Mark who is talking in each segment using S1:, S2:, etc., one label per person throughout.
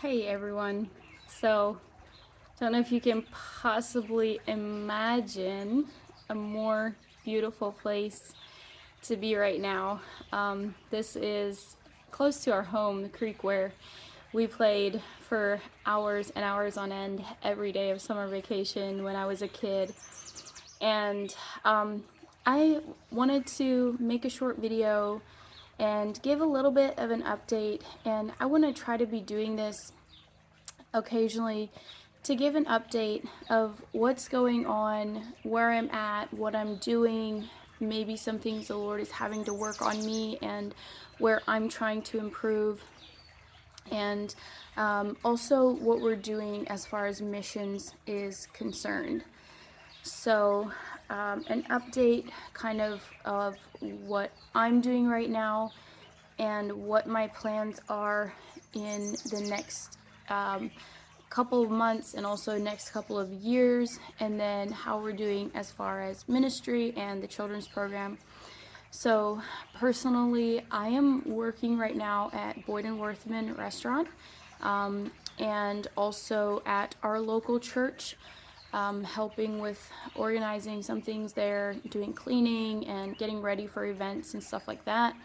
S1: Hey everyone. So, don't know if you can possibly imagine a more beautiful place to be right now. This is close to our home, the creek where we played for hours and hours on end every day of summer vacation when I was a kid. And I wanted to make a short video and give a little bit of an update. And I want to try to be doing this occasionally to give an update of what's going on, where I'm at, what I'm doing, maybe some things the Lord is having to work on me and where I'm trying to improve, and also what we're doing as far as missions is concerned. So, an update kind of what I'm doing right now and what my plans are in the next couple of months and also next couple of years, and then how we're doing as far as ministry and the children's program. So personally, I am working right now at Boyd and Worthman restaurant, and also at our local church, helping with organizing some things there, doing cleaning and getting ready for events and stuff like that.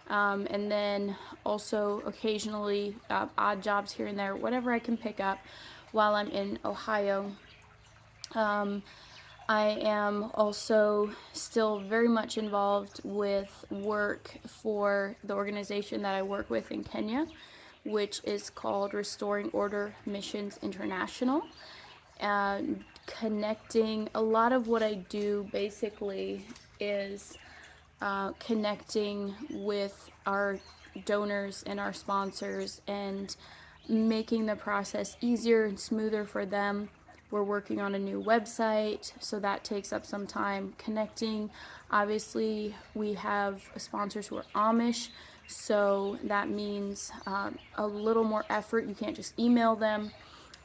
S1: And then also occasionally odd jobs here and there, whatever I can pick up while I'm in Ohio. I am also still very much involved with work for the organization that I work with in Kenya, which is called Restoring Order Missions International. And connecting, a lot of what I do basically is connecting with our donors and our sponsors and making the process easier and smoother for them. We're working on a new website, so that takes up some time connecting. Obviously, we have sponsors who are Amish, so that means a little more effort. You can't just email them.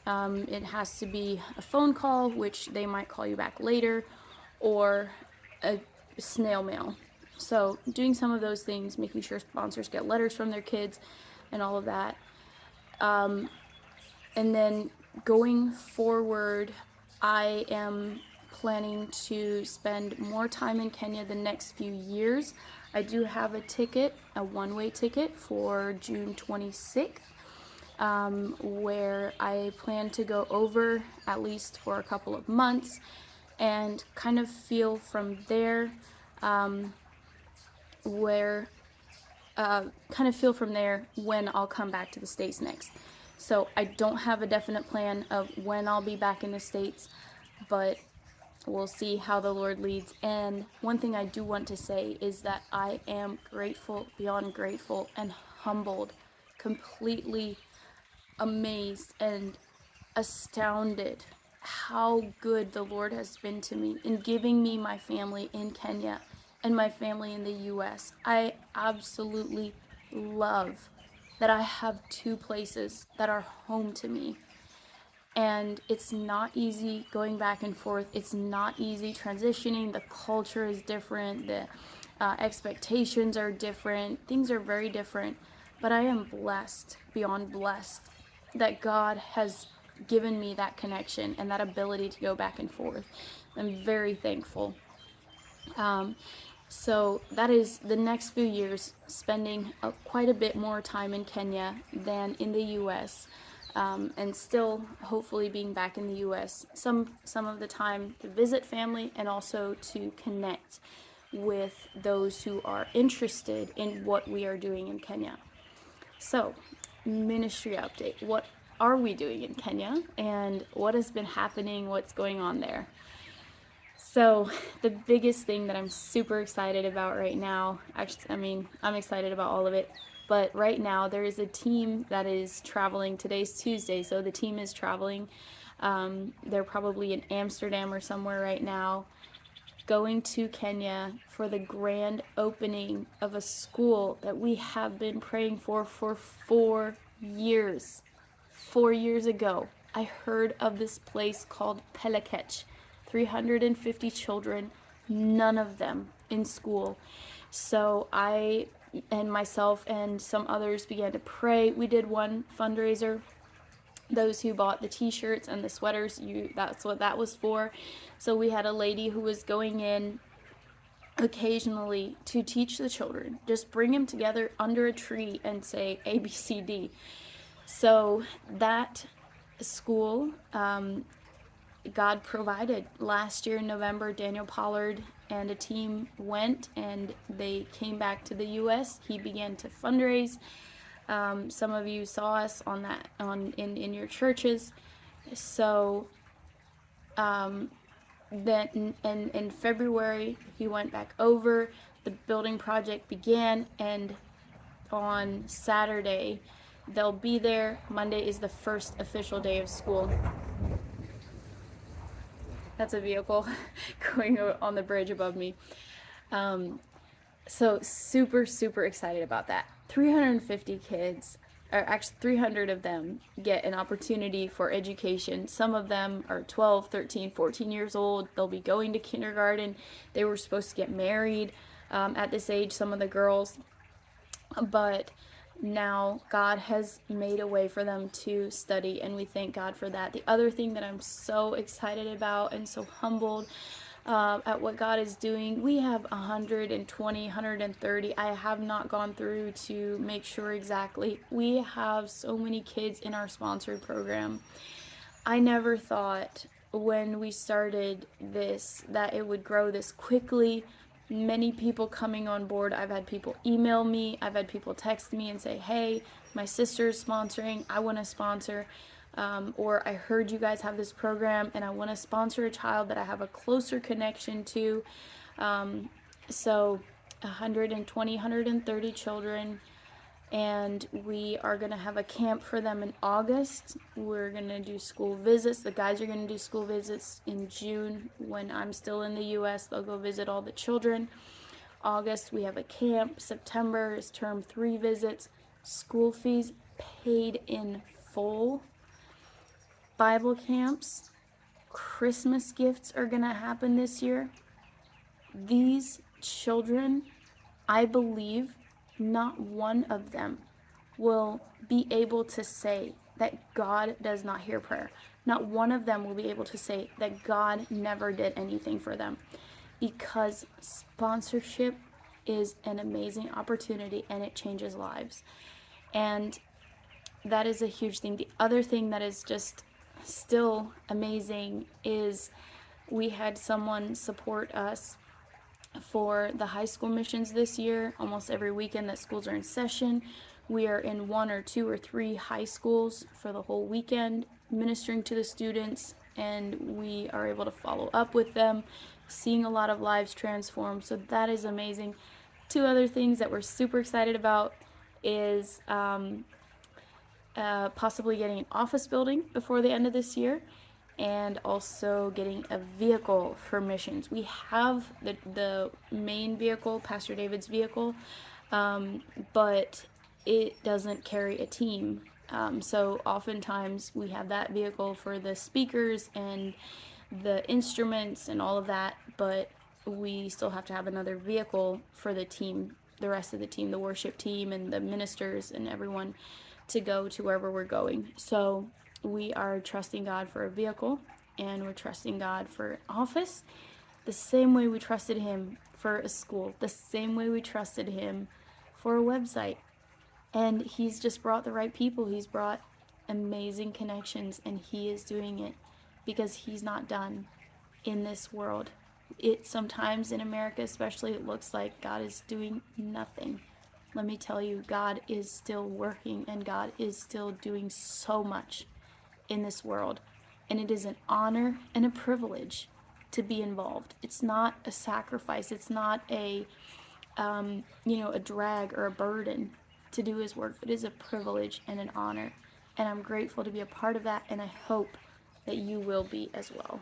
S1: It has to be a phone call, which they might call you back later, or a snail mail. So, doing some of those things, making sure sponsors get letters from their kids and all of that. And then going forward, I am planning to spend more time in Kenya the next few years. I do have a ticket, a one-way ticket for June 26th, where I plan to go over at least for a couple of months and kind of feel from there where kind of feel from there when I'll come back to the States next. So I don't have a definite plan of when I'll be back in the States, but we'll see how the Lord leads. And one thing I do want to say is that I am grateful, beyond grateful, and humbled, completely amazed and astounded how good the Lord has been to me in giving me my family in Kenya and my family in the US. I absolutely love that I have two places that are home to me. And it's not easy going back and forth. It's not easy transitioning. The culture is different. The expectations are different. Things are very different. But I am blessed, beyond blessed, that God has given me that connection and that ability to go back and forth. I'm very thankful. So that is the next few years, spending quite a bit more time in Kenya than in the U.S. And still hopefully being back in the U.S. some of the time to visit family and also to connect with those who are interested in what we are doing in Kenya. So, ministry update. What are we doing in Kenya and what has been happening? What's going on there? So, the biggest thing that I'm super excited about right now, actually, I mean, I'm excited about all of it, but right now there is a team that is traveling. Today's Tuesday, so the team is traveling. They're probably in Amsterdam or somewhere right now, going to Kenya for the grand opening of a school that we have been praying for 4 years. 4 years ago, I heard of this place called Pelakech. 350 children, none of them in school. So I and myself and some others began to pray. We did one fundraiser those who bought the t-shirts and the sweaters, that's what that was for. So we had a lady who was going in occasionally to teach the children, just bring them together under a tree and say ABCD. So that school, God provided. Last year in November, Daniel Pollard and a team went and they came back to the U.S. He began to fundraise. Some of you saw us on that in your churches. So then in February he went back over. The building project began, and on Saturday they'll be there. Monday is the first official day of school. That's a vehicle going on the bridge above me. So super, super excited about that. 350 kids, or actually 300 of them, get an opportunity for education. Some of them are 12, 13, 14 years old. They'll be going to kindergarten. They were supposed to get married at this age, some of the girls. But now God has made a way for them to study, and we thank God for that. The other thing that I'm so excited about and so humbled at what God is doing, we have 120, 130. I have not gone through to make sure exactly. We have so many kids in our sponsored program. I never thought when we started this that it would grow this quickly. Many people coming on board. I've had people email me. I've had people text me and say, hey, my sister's sponsoring. I want to sponsor. Or I heard you guys have this program and I want to sponsor a child that I have a closer connection to. So 120, 130 children. And we are going to have a camp for them in August. We're going to do school visits. The guys are going to do school visits in June. When I'm still in the U.S., they'll go visit all the children. August, we have a camp. September is term 3 visits. School fees paid in full. Bible camps. Christmas gifts are going to happen this year. These children, I believe, not one of them will be able to say that God does not hear prayer. Not one of them will be able to say that God never did anything for them, because sponsorship is an amazing opportunity and it changes lives. And that is a huge thing. The other thing that is just still amazing is we had someone support us for the high school missions this year. Almost every weekend that schools are in session, we are in 1 or 2 or 3 high schools for the whole weekend, ministering to the students, and we are able to follow up with them, seeing a lot of lives transformed. So that is amazing. 2 other things that we're super excited about is possibly getting an office building before the end of this year, and also getting a vehicle for missions. We have the main vehicle, Pastor David's vehicle, but it doesn't carry a team. So oftentimes we have that vehicle for the speakers and the instruments and all of that, but we still have to have another vehicle for the team, the rest of the team, the worship team and the ministers and everyone, to go to wherever we're going. So we are trusting God for a vehicle, and we're trusting God for an office, the same way we trusted Him for a school, the same way we trusted Him for a website. And He's just brought the right people. He's brought amazing connections, and He is doing it because He's not done in this world. It sometimes in America especially, it looks like God is doing nothing. Let me tell you, God is still working, and God is still doing so much in this world. And it is an honor and a privilege to be involved. It's not a sacrifice. It's not a drag or a burden to do His work. It is a privilege and an honor. And I'm grateful to be a part of that, and I hope that you will be as well.